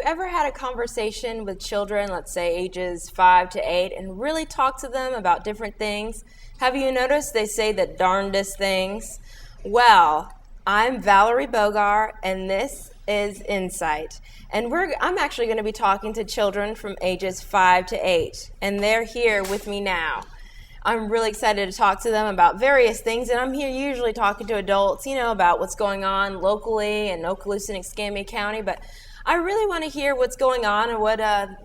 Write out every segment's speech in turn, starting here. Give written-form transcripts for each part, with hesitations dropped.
ever had a conversation with children, let's say ages 5 to 8, and really talked to them about different things? Have you noticed they say the darndest things? Well, I'm Valerie Bogar, and this is Insight. And I'm actually going to be talking to children from ages 5 to 8, and they're here with me now. I'm really excited to talk to them about various things, and I'm here usually talking to adults, about what's going on locally in Okaloosa and Escambia County, but I really want to hear what's going on and what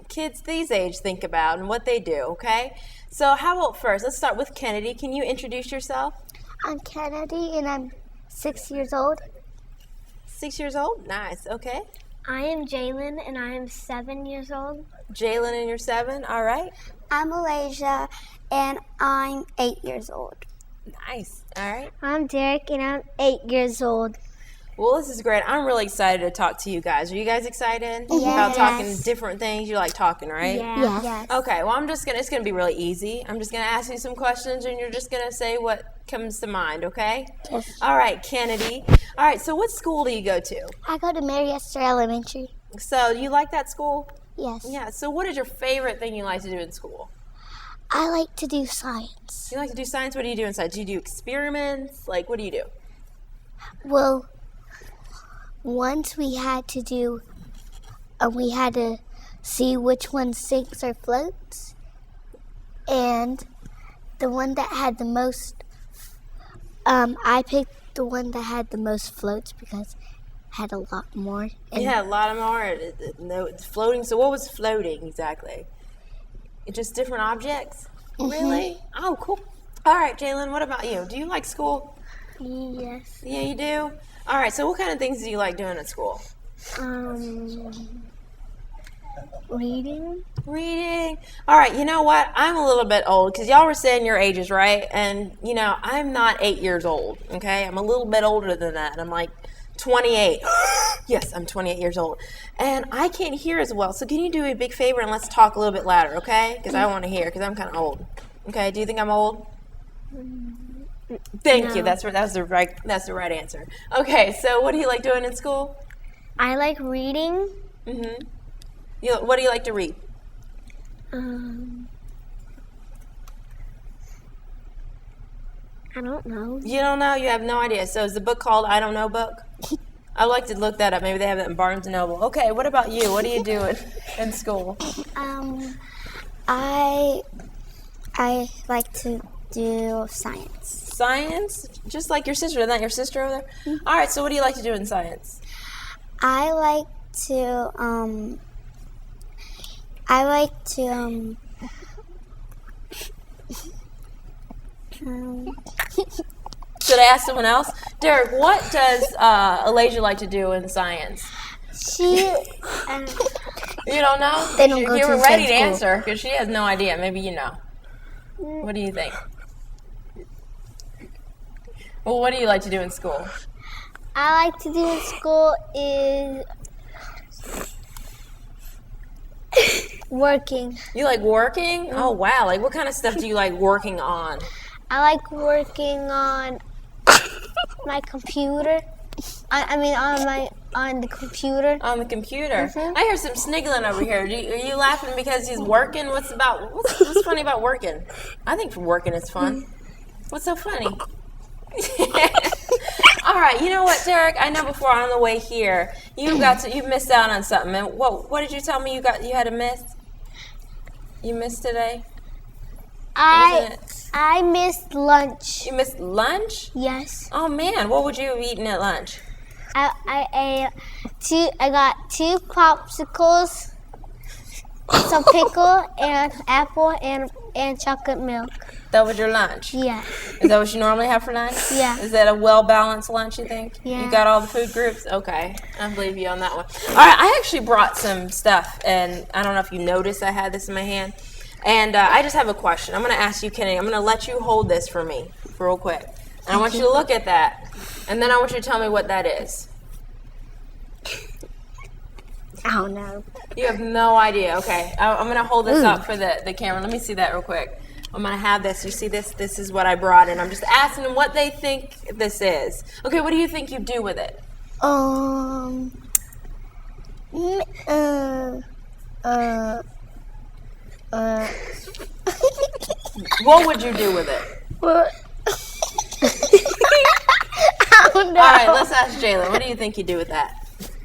kids these age think about and what they do, okay? So how about first, let's start with Kennedy. Can you introduce yourself? I'm Kennedy, and I'm 6 years old. 6 years old? Nice, okay. I am Jalen, and I am 7 years old. Jalen, and you're 7, all right. I'm Malaysia, and I'm 8 years old. Nice, all right. I'm Derek, and I'm 8 years old. Well, this is great. I'm really excited to talk to you guys. Are you guys excited about talking different things? You like talking, right? Yeah. Yes. Okay, well, it's going to be really easy. I'm just going to ask you some questions, and you're just going to say what comes to mind, okay? Yes. All right, Kennedy. All right, so what school do you go to? I go to Mary Esther Elementary. So, you like that school? Yes. Yeah, so what is your favorite thing you like to do in school? I like to do science. You like to do science? What do you do inside? Do you do experiments? Like, what do you do? Well, once we had to see which one sinks or floats, and the one that had the most, I picked the one that had the most floats because it had a lot more. And Yeah, a lot of more. No, it's floating. So what was floating exactly? Just different objects? Really? Oh, cool. All right, Jalen, what about you? Do you like school? Yes. Yeah, you do? All right, so what kind of things do you like doing at school? Reading. Reading. All right, you know what? I'm a little bit old because y'all were saying your ages, right? And, I'm not 8 years old, okay? I'm a little bit older than that. I'm like 28. Yes, I'm 28 years old. And I can't hear as well. So can you do me a big favor and let's talk a little bit louder, okay? Because I want to hear because I'm kind of old. Okay, do you think I'm old? Thank you. That's the right answer. Okay, so what do you like doing in school? I like reading. Mm-hmm. What do you like to read? I don't know. You don't know? You have no idea. So is the book called I Don't Know Book? I'd like to look that up. Maybe they have it in Barnes & Noble. Okay, what about you? What do you do in school? I like to do science. Science? Just like your sister. Isn't that your sister over there? All right, so what do you like to do in science? I like to Should I ask someone else? Derek, what does Alasia like to do in science? she You don't know? They don't go you to were the ready same to school. answer because she has no idea. Maybe you know. What do you think? Well, what do you like to do in school? I like to do in school is working. You like working? Oh, wow. Like, what kind of stuff do you like working on? I like working on my computer. On the computer. On the computer? I hear some sniggling over here. Are you laughing because he's working? What's funny about working? I think working is fun. What's so funny? All right, you know what, Derek? I know before on the way here, you missed out on something. And what did you tell me you had to miss? You missed today? I missed lunch. You missed lunch? Yes. Oh man, what would you have eaten at lunch? I got 2 popsicles, some pickle, and apple, and chocolate milk. That was your lunch? Yeah. Is that what you normally have for lunch? Yeah. Is that a well-balanced lunch, you think? Yeah. You got all the food groups? Okay. I believe you on that one. All right, I actually brought some stuff, and I don't know if you noticed I had this in my hand. And I just have a question. I'm going to ask you, Kennedy. I'm going to let you hold this for me real quick. And I want you to look at that. And then I want you to tell me what that is. I don't know. You have no idea. Okay. I'm going to hold this up for the camera. Let me see that real quick. I'm going to have this. You see this? This is what I brought in. I'm just asking them what they think this is. Okay, what do you think you do with it? What would you do with it? What? I don't know. All right, let's ask Jalen. What do you think you do with that?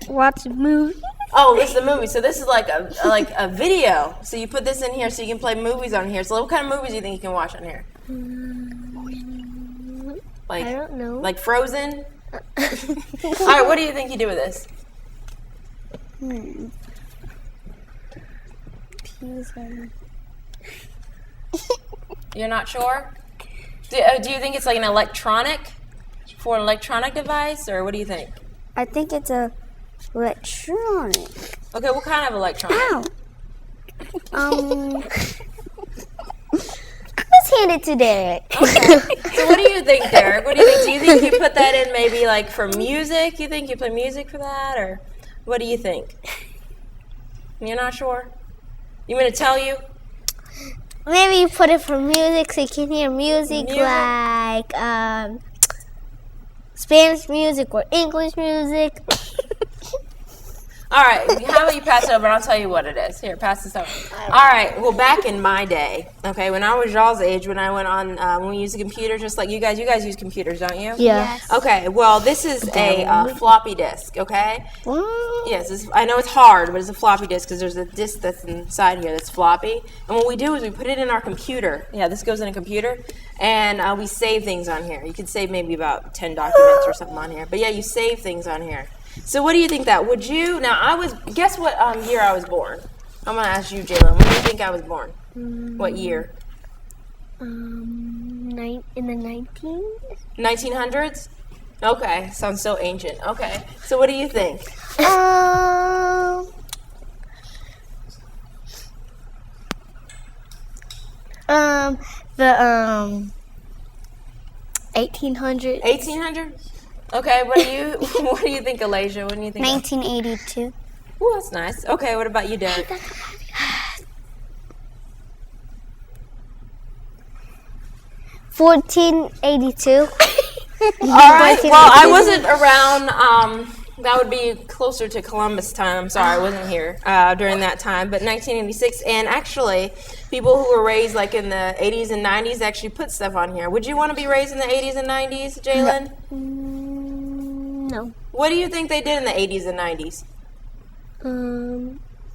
Watch a movie. Oh, this is a movie. So this is like a video. So you put this in here so you can play movies on here. So what kind of movies do you think you can watch on here? Like, I don't know. Like Frozen? All right, what do you think you do with this? You're not sure? Do you think it's like an electronic device, or what do you think? I think it's a electronic. Okay, what kind of electronic? Ow. Let's hand it to Derek. Okay. So what do you think, Derek? What do you think? Do you think you put that in maybe like for music? You think you play music for that, or what do you think? You're not sure? You want me to tell you? Maybe you put it for music so you can hear music. Like Spanish music or English music. All right, how about you pass it over and I'll tell you what it is. Here, pass this over. All right, well, back in my day, okay, when I was y'all's age, when I went on, when we used a computer, just like you guys use computers, don't you? Yeah. Okay, well, this is a floppy disk, okay? Yes, I know it's hard, but it's a floppy disk because there's a disk that's inside here that's floppy. And what we do is we put it in our computer. Yeah, this goes in a computer, and we save things on here. You can save maybe about 10 documents or something on here. But yeah, you save things on here. So what do you think that? Would you, guess what year I was born? I'm going to ask you, Jalen. When do you think I was born? What year? In the 19s? 1900s? Okay, sounds so ancient. Okay, so what do you think? The 1800s. 1800? Okay, what do you think, Elijah? What do you think? 1982. Oh, that's nice. Okay, what about you, Derek? $14.82. All right. Well, I wasn't around. That would be closer to Columbus time. I'm sorry, I wasn't here during that time. But 1986, and actually, people who were raised like in the 80s and 90s actually put stuff on here. Would you want to be raised in the 80s and 90s, Jalen? No. What do you think they did in the 80s and 90s?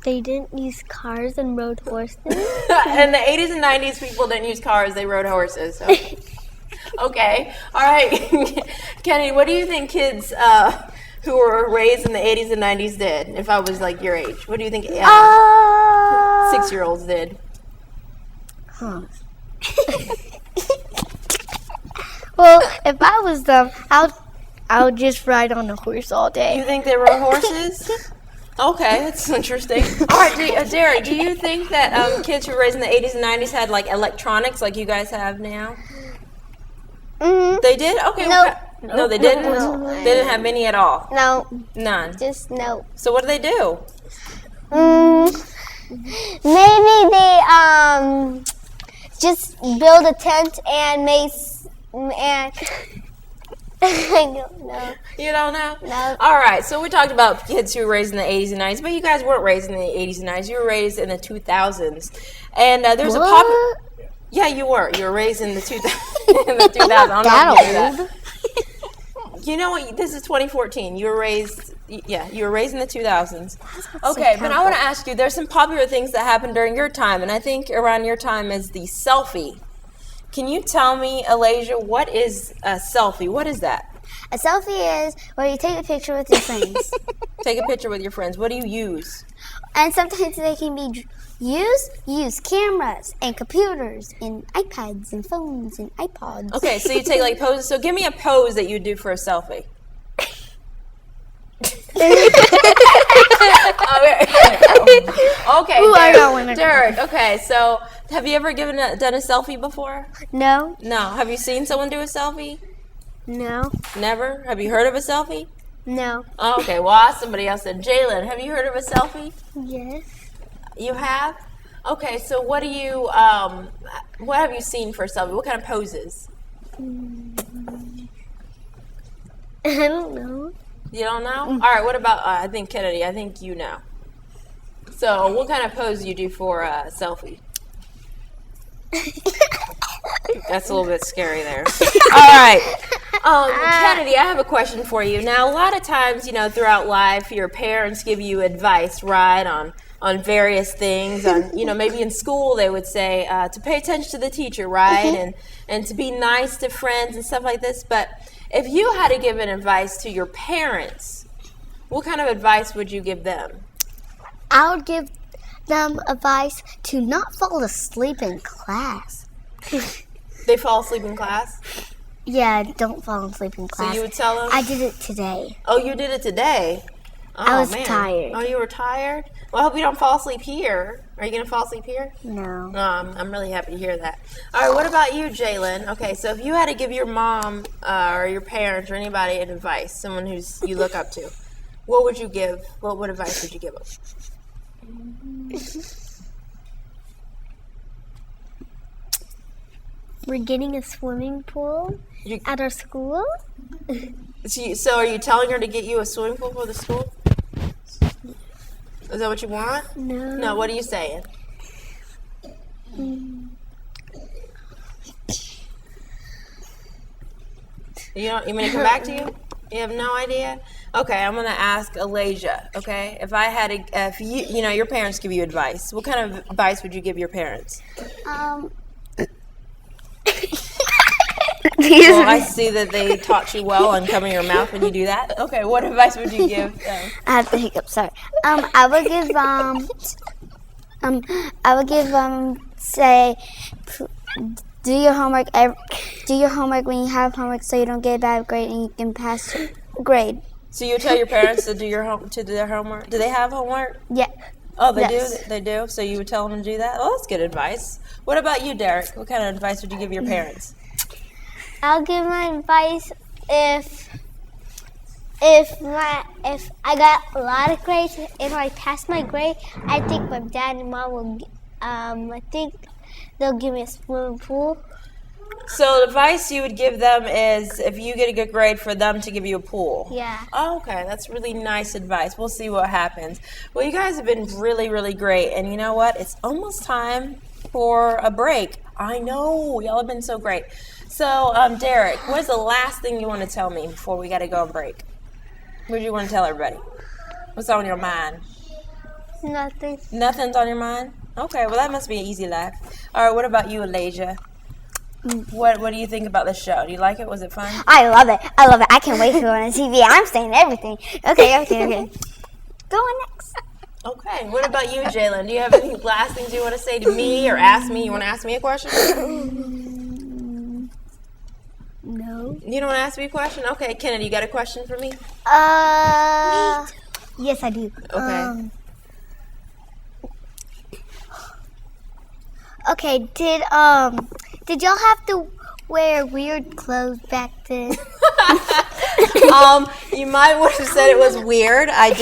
They didn't use cars and rode horses. In the 80s and 90s, people didn't use cars; they rode horses. So. Okay, all right, Kenny. What do you think kids who were raised in the 80s and 90s did? If I was like your age, what do you think 6-year-olds did? Huh. Well, if I was them, I would just ride on a horse all day. You think they rode horses? Okay, that's interesting. All right, Derek, do you think that kids who were raised in the 80s and 90s had like electronics like you guys have now? They did? Okay. No. No, they didn't? No. They didn't have any at all? No. None? Just no. So what do they do? Maybe they just build a tent and and I don't know. You don't know? No. All right, so we talked about kids who were raised in the 80s and 90s, but you guys weren't raised in the 80s and 90s. You were raised in the 2000s. And there's a popular... Yeah, you were. You were raised in the 2000s. I'm not that old. You know what? This is 2014. You were raised... Yeah, you were raised in the 2000s. Okay, but I want to ask you, there's some popular things that happened during your time, and I think around your time is the selfie. Can you tell me, Elijah, what is a selfie? What is that? A selfie is where you take a picture with your friends. Take a picture with your friends. What do you use? And sometimes they can be use cameras and computers and iPads and phones and iPods. Okay, so you take like poses. So give me a pose that you do for a selfie. Okay, Derek. Okay, so have you ever done a selfie before? No. No. Have you seen someone do a selfie? No. Never? Have you heard of a selfie? No. Oh, okay, well, I'll ask somebody else then. Jalen, have you heard of a selfie? Yes. You have? Okay, so what have you seen for a selfie? What kind of poses? I don't know. You don't know? All right, what about, I think Kennedy, I think you know. So what kind of pose do you do for a selfie? That's a little bit scary there. All right. Kennedy, I have a question for you. Now, a lot of times, throughout life, your parents give you advice, right, on various things. Maybe in school they would say to pay attention to the teacher, right, and to be nice to friends and stuff like this. But if you had to give an advice to your parents, what kind of advice would you give them? I would give them advice to not fall asleep in class. They fall asleep in class? Yeah, don't fall asleep in class. So you would tell them? I did it today. Oh, you did it today? Oh, I was man. tired. Oh, you were tired? Well, I hope you don't fall asleep here. Are you going to fall asleep here? No. I'm really happy to hear that. All right, what about you, Jalen? Okay, so if you had to give your mom or your parents or anybody an advice, someone you look up to, what would you give? What advice would you give them? We're getting a swimming pool at our school. So are you telling her to get you a swimming pool for the school? Is that what you want? No. No, what are you saying? You want me to come back to you? You have no idea? Okay, I'm gonna ask Alasia. Okay, if your parents give you advice, what kind of advice would you give your parents? Well, I see that they taught you well on covering your mouth when you do that. Okay, what advice would you give them? I have the hiccup. Sorry. I would give say, do your homework. Do your homework when you have homework, so you don't get a bad grade and you can pass your grade. So you tell your parents to do their homework. Do they have homework? Yeah. Oh, they Yes. do. They do. So you would tell them to do that. Oh, that's good advice. What about you, Derek? What kind of advice would you give your parents? I'll give my advice if I got a lot of grades, if I pass my grade, I think my dad and mom will. I think they'll give me a swimming pool. So the advice you would give them is if you get a good grade for them to give you a pool. Yeah. Oh, okay, that's really nice advice. We'll see what happens. Well, you guys have been really, really great. And you know what? It's almost time for a break. I know. Y'all have been so great. So, Derek, what is the last thing you want to tell me before we got to go and break? What do you want to tell everybody? What's on your mind? Nothing. Nothing's on your mind? Okay, well, that must be an easy life. All right, what about you, Alasia? What do you think about the show? Do you like it? Was it fun? I love it. I can't wait to go on TV. I'm saying everything. Okay. Go on next. Okay, what about you, Jalen? Do you have any last things you want to say to me or ask me? You want to ask me a question? No. You don't want to ask me a question? Okay, Kennedy, you got a question for me? Yes, I do. Okay. Okay. Did y'all have to wear weird clothes back then? You might would have said it was weird. I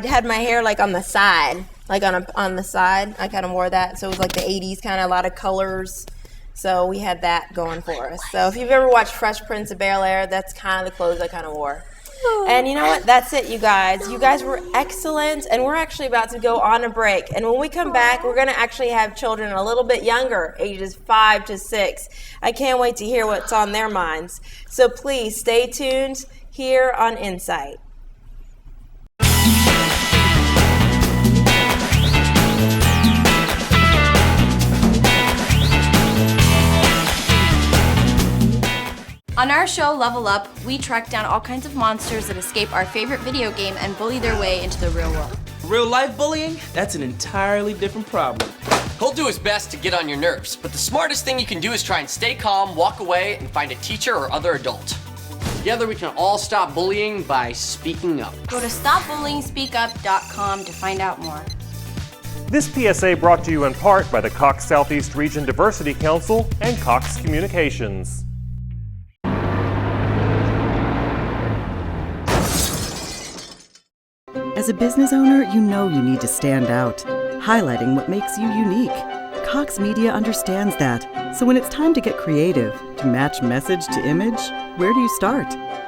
had my hair like on the side, like on the side. I kind of wore that, so it was like the 80s kind of, a lot of colors. So we had that going for us. So if you've ever watched Fresh Prince of Bel-Air, that's kind of the clothes I kind of wore. And you know what? That's it, you guys. You guys were excellent, and we're actually about to go on a break. And when we come back, we're going to actually have children a little bit younger, ages 5 to 6. I can't wait to hear what's on their minds. So please stay tuned here on Insight. On our show, Level Up, we track down all kinds of monsters that escape our favorite video game and bully their way into the real world. Real life bullying? That's an entirely different problem. He'll do his best to get on your nerves, but the smartest thing you can do is try and stay calm, walk away, and find a teacher or other adult. Together we can all stop bullying by speaking up. Go to stopbullying.speakup.com to find out more. This PSA brought to you in part by the Cox Southeast Region Diversity Council and Cox Communications. As a business owner, you know you need to stand out, highlighting what makes you unique. Cox Media understands that, so when it's time to get creative, to match message to image, where do you start?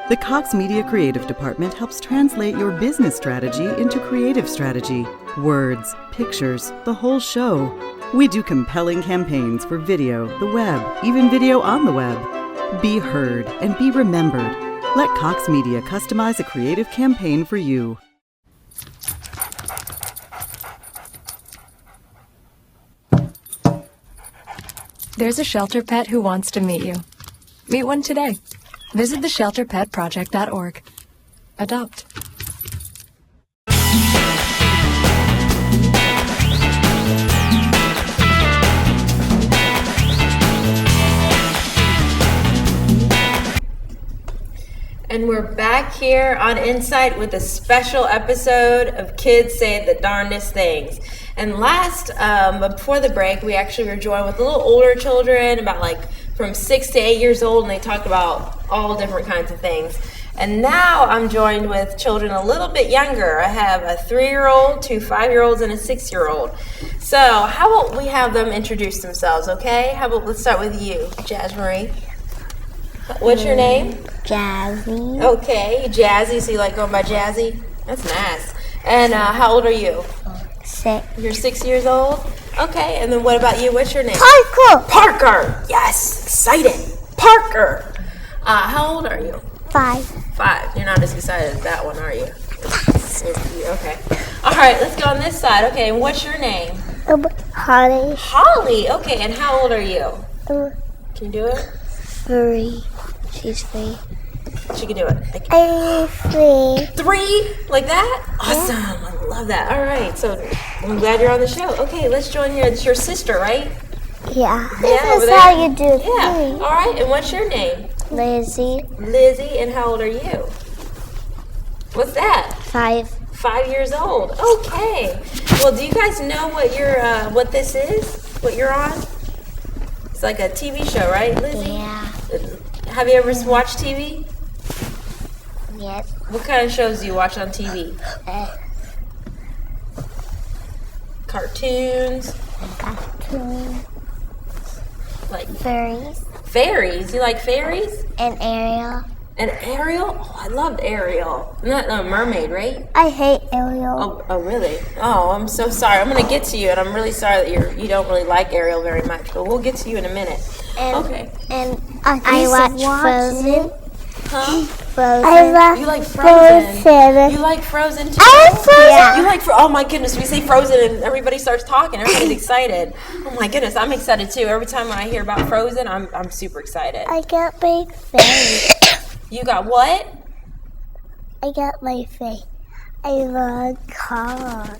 The Cox Media Creative Department helps translate your business strategy into creative strategy. Words, pictures, the whole show. We do compelling campaigns for video, the web, even video on the web. Be heard and be remembered. Let Cox Media customize a creative campaign for you. There's a shelter pet who wants to meet you. Meet one today. Visit theshelterpetproject.org. Adopt. And we're back here on Insight with a special episode of Kids Say the Darndest Things. And before the break, we actually were joined with a little older children, about like from 6 to 8 years old, and they talked about all different kinds of things. And now I'm joined with children a little bit younger. I have a 3-year-old, 2 5-year-olds, and a 6-year-old. So how about we have them introduce themselves, okay? Let's start with you, Jazz Marie. What's your name? Jazzy. Okay, Jazzy. So you like going by Jazzy? That's nice. And how old are you? 6. You're 6 years old? Okay, and then what about you? What's your name? Parker. Parker. Yes, exciting. Parker. How old are you? 5. 5. You're not as excited as that one, are you? Okay. All right, let's go on this side. Okay, and what's your name? Holly. Holly. Okay, and how old are you? Can you do it? 3. She's 3. She can do it. I'm 3. 3? Like that? Awesome. I love that. All right. So I'm glad you're on the show. Okay, let's join here. It's your sister, right? Yeah. Yeah, This is how you do it. Yeah. All right. And what's your name? Lizzie. Lizzie. And how old are you? What's that? 5. 5 years old. Okay. Well, do you guys know what this is? What you're on? It's like a TV show, right, Lizzie? Yeah. Have you ever watched TV? Yes. What kind of shows do you watch on TV? Cartoons? Like Fairies. fairies? You like fairies? And Ariel. And Ariel? Oh, I loved Ariel. Not a mermaid, right? I hate Ariel. Oh, really? Oh, I'm so sorry. I'm gonna get to you, and I'm really sorry that you don't really like Ariel very much. But we'll get to you in a minute. Okay. And I watch Frozen. Huh? Frozen. You like Frozen? You like Frozen too? I like Frozen. Yeah. You like oh my goodness! We say Frozen and everybody starts talking. Everybody's excited. Oh my goodness! I'm excited too. Every time I hear about Frozen, I'm super excited. I got my face. You got what? I got my face. I love car.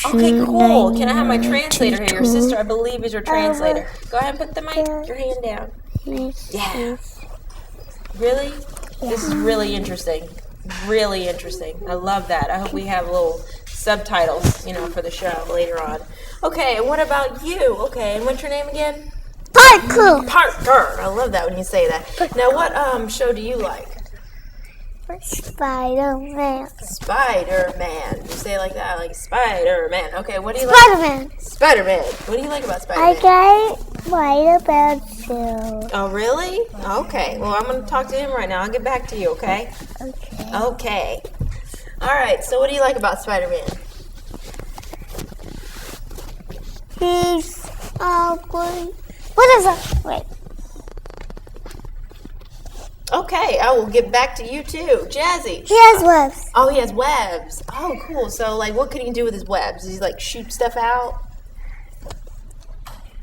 Okay, cool. Can I have my translator here? Your sister, I believe, is your translator. Go ahead and put your hand down. Yeah. Really? Yeah. This is really interesting. Really interesting. I love that. I hope we have little subtitles, for the show later on. Okay, and what about you? Okay, and what's your name again? Parker. Parker. I love that when you say that. Now, what show do you like? Spider-Man. Spider-Man. You say it like that, like Spider-Man. Okay, what do you Spider-Man. like? Spider-Man. What do you like about Spider-Man? I got Spider-Man too. Oh, really? Okay. Well, I'm going to talk to him right now. I'll get back to you, okay? Okay. Okay. All right. So, what do you like about Spider-Man? He's ugly. What is that? Wait. Okay, I will get back to you too. Jazzy. He has webs. Oh, he has webs. Oh, cool. So, what can he do with his webs? Does he, shoot stuff out?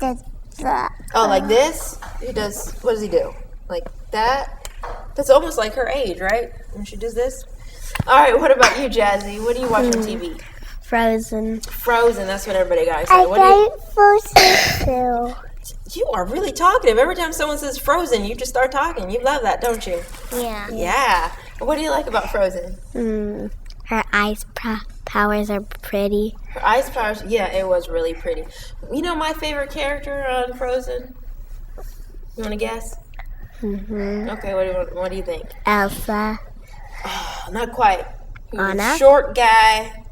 Oh, like this? He does, what does he do? Like that? That's almost like her age, right? When she does this? All right, what about you, Jazzy? What do you watch on TV? Frozen. Frozen, that's what everybody got to say. I got Frozen too. You are really talkative. Every time someone says Frozen, you just start talking. You love that, don't you? Yeah. Yeah. What do you like about Frozen? Her ice powers are pretty. Her ice powers, yeah, it was really pretty. You know my favorite character on Frozen? You want to guess? Okay, what do you think? Elsa. Oh, not quite. He was Anna? a short guy,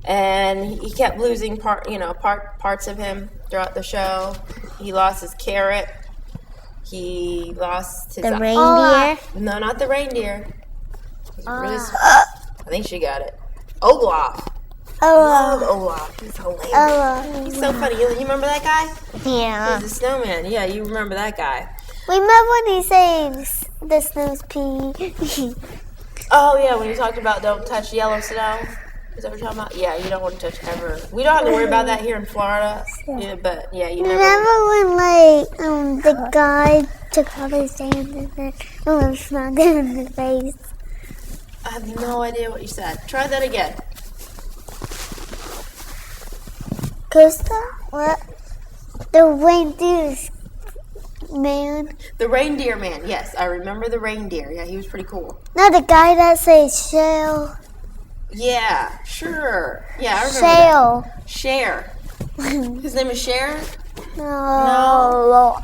and he kept losing parts of him throughout the show. He lost his carrot. He lost his The reindeer. No, not the reindeer. I think she got it. Olaf. Love Olaf. He's hilarious. He's so funny. You remember that guy? Yeah. He's a snowman. Yeah, you remember that guy. Remember when he says the snow's pee? Oh, yeah, when you talked about don't touch yellow snow. Is that what you're talking about? Yeah, you don't want to touch ever. We don't have to worry about that here in Florida. Yeah, but, yeah, you never... Remember when, like, the guy took all his sand and then smacked him in the face? I have no idea what you said. Try that again. Costa? What? The reindeer man? The reindeer man, yes. I remember the reindeer. Yeah, he was pretty cool. No, the guy that says shell. Yeah, sure. Yeah, I remember that. Shell. Cher. His name is Cher? No.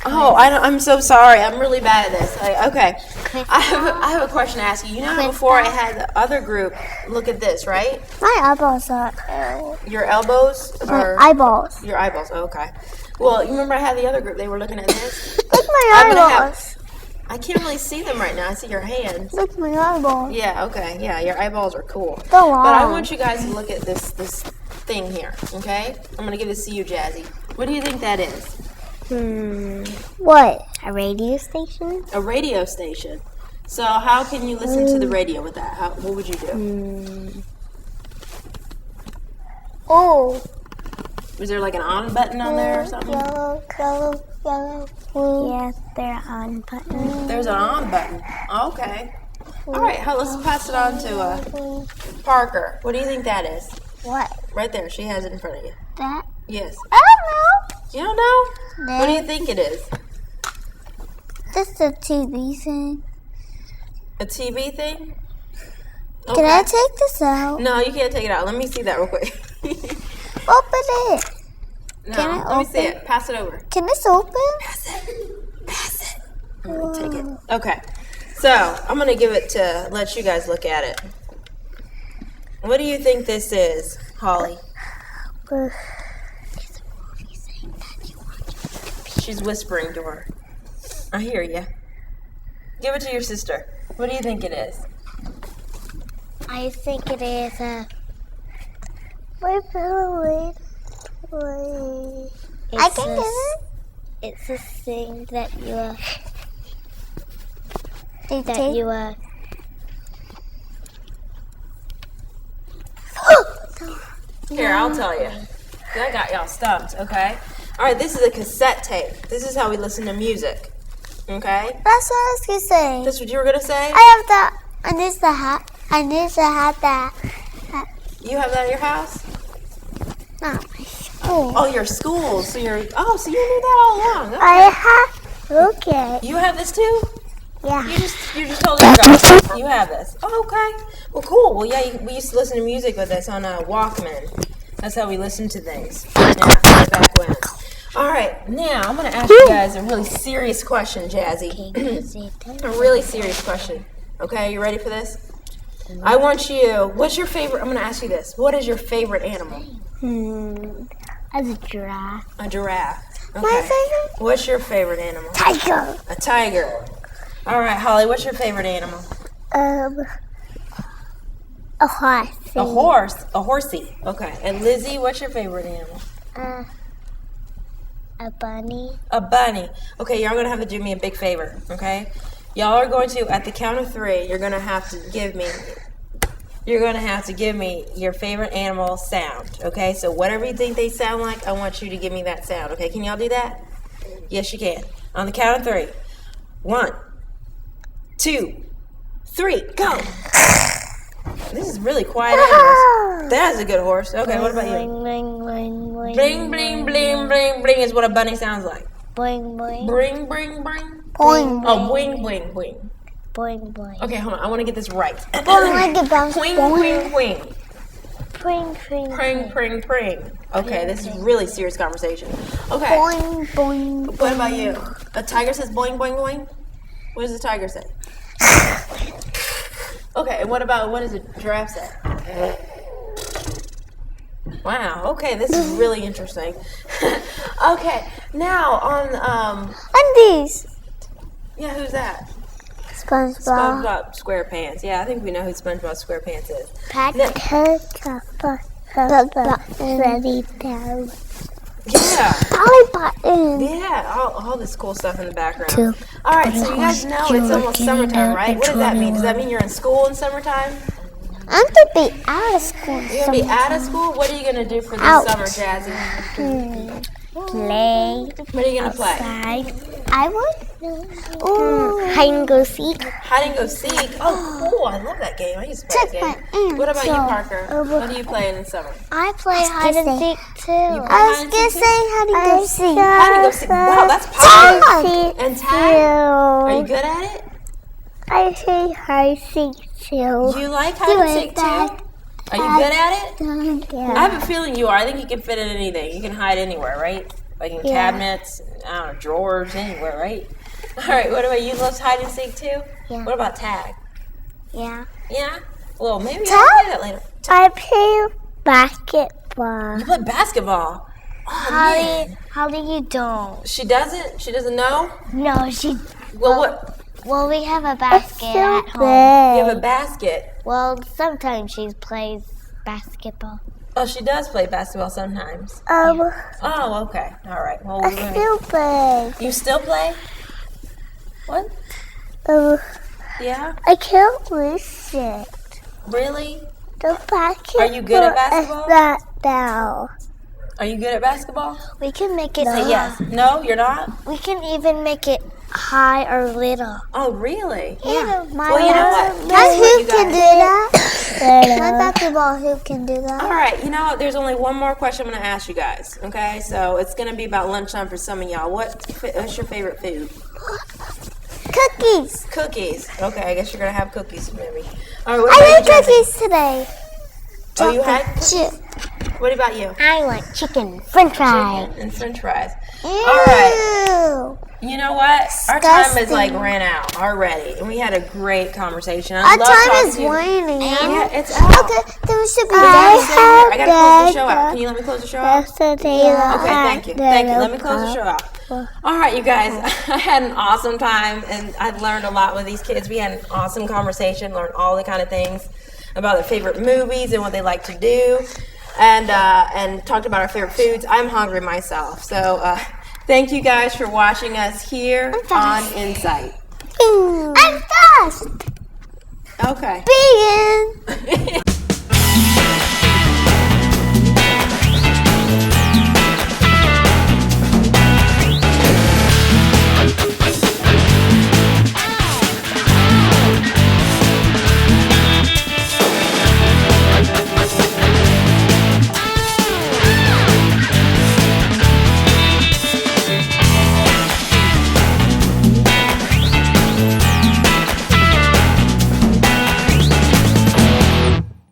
Oh, I'm so sorry. I'm really bad at this. Okay. I have a question to ask you. You know how before I had the other group look at this, right? My eyeballs are... Your elbows? Or eyeballs. Your eyeballs, okay. Well, you remember I had the other group, they were looking at this? Look my eyeballs. I can't really see them right now. I see your hands. Look my eyeballs. Yeah, okay. Yeah, your eyeballs are cool. Go on. But I want you guys to look at this thing here, okay? I'm going to give this to you, Jazzy. What do you think that is? What? A radio station? A radio station. So how can you listen to the radio with that? What would you do? Oh. Was there like an on button on there or something? Yellow, blue. Yes, there are on buttons. There's an on button. Okay. All right, let's pass it on to Parker. What do you think that is? What? Right there. She has it in front of you. That? Yes. I don't know. You don't know? No. What do you think it is? Just a TV thing. A TV thing? Okay. Can I take this out? No, you can't take it out. Let me see that real quick. Open it. No, Can I let me see open? it. Pass it over. Can this open? Pass it. I'm going to take it. Okay. So, I'm going to give it to let you guys look at it. What do you think this is, Holly? She's whispering to her. I hear you. Give it to your sister. What do you think it is? I think it is a... Wait. I can get it. It's a thing that you Here, I'll tell you. I got y'all stumped, okay? All right, this is a cassette tape. This is how we listen to music, okay? That's what I was gonna say. That's what you were gonna say? I have that. I need the hat. I need to have that. You have that at your house? Not my school. Oh, your school. So you knew that all along. Okay. I have. Okay. You have this too? Yeah. You just told your girl you have this. Oh, okay. Well, cool. Well, yeah, we used to listen to music with this on a Walkman. That's how we listened to things. Yeah, back when. All right, now I'm going to ask you guys a really serious question, Jazzy. A really serious question. Okay, you ready for this? I want you, what's your favorite, I'm going to ask you this. What is your favorite animal? As a giraffe. A giraffe. Okay. My favorite? What's your favorite animal? Tiger. A tiger. All right, Holly, what's your favorite animal? A horse. A horse. A horsey. Okay. And Lizzie, what's your favorite animal? A bunny. A bunny. Okay, y'all are going to have to do me a big favor, okay? Y'all are going to, at the count of 3, you're going to have to give me your favorite animal sound, okay? So whatever you think they sound like, I want you to give me that sound, okay? Can y'all do that? Yes, you can. On the count of 3. 1, 2, 3, go! This is really quiet animals. That is a good horse. Okay, what about you? Bling, bling, bling. Bling, bling, bling, bling, bling is what a bunny sounds like. Boing, boing. Bring, bring, bring. Boing, Oh, boing, boing, boing. boing, boing. Okay, hold on. I want to get this right. Boing like a bounce. Pring, pring, pring. Pring, pring, Pring, pring, pring. Okay, this is really serious conversation. Okay. Boing, boing. What about you? A tiger says boing, boing, boing? What does the tiger say? Okay, and what does a giraffe say? Wow, okay, this is really interesting. Okay, Now on Undies. yeah, who's that? SpongeBob. SpongeBob SquarePants. Yeah, I think we know who SpongeBob SquarePants is. Yeah. Polly Button. Yeah, all this cool stuff in the background. All right, so you guys know it's almost summertime, right? What does that mean? Does that mean you're in school in summertime? I'm going to be out of school. You're going to be out of school? What are you going to do for this summer, Jazzy? Play. What are you going to play? I would. Hide and go seek. Hide and go seek? Oh, cool. I love that game. I used to play that game. What about you, Parker? What do you play in the summer? I play hide and seek too. I was going to say hide and go seek. Hide and go seek. Wow, that's popular. And tag? Are you good at it? I say hide and seek too. You like hide and seek too? Are you good at it? I have a feeling you are. I think you can fit in anything. You can hide anywhere, right? Like in cabinets, I don't know, drawers, anywhere, right? All right, what about you? Love hide and seek too? Yeah. What about tag? Yeah. Yeah? Well, maybe I'll play that later. I play basketball. You play basketball? Oh, man. Holly, you don't. She doesn't? She doesn't know? No, she. Well, what? Well, we have a basket at home. You have a basket? Well, sometimes she plays basketball. Oh, she does play basketball sometimes. Oh, okay. All right. Well, I still play. You still play? What? Yeah? I can't miss it. Really? The basket. Are you good at basketball? That down. Are you good at basketball? We can make it. Say yes. No, you're not? We can even make it high or little. Oh, really? Yeah. Well, you know what? Guess who can do that? My basketball hoop can do that. All right. You know what? There's only one more question I'm going to ask you guys. Okay? So it's going to be about lunchtime for some of y'all. What's your favorite food? Cookies. Cookies. Okay. I guess you're going to have cookies maybe. All right. What I about you, had Jesse? cookies today. Oh, you had cookies? What about you? I want chicken, french fries. Chicken and french fries. Ew. All right. You know what? Our time is like Disgusting. ran out already, and we had a great conversation. Our time is waning. Yeah, it's out. Okay, then we should be I gotta close the show out. Can you let me close the show out? Yeah. Okay, thank you. Thank you. Let me close the show out. All right, you guys. I had an awesome time, and I learned a lot with these kids. We had an awesome conversation, learned all the kind of things about their favorite movies and what they like to do, and talked about our favorite foods. I'm hungry myself, so thank you guys for watching us here on Insight. I'm fast. Okay. Being.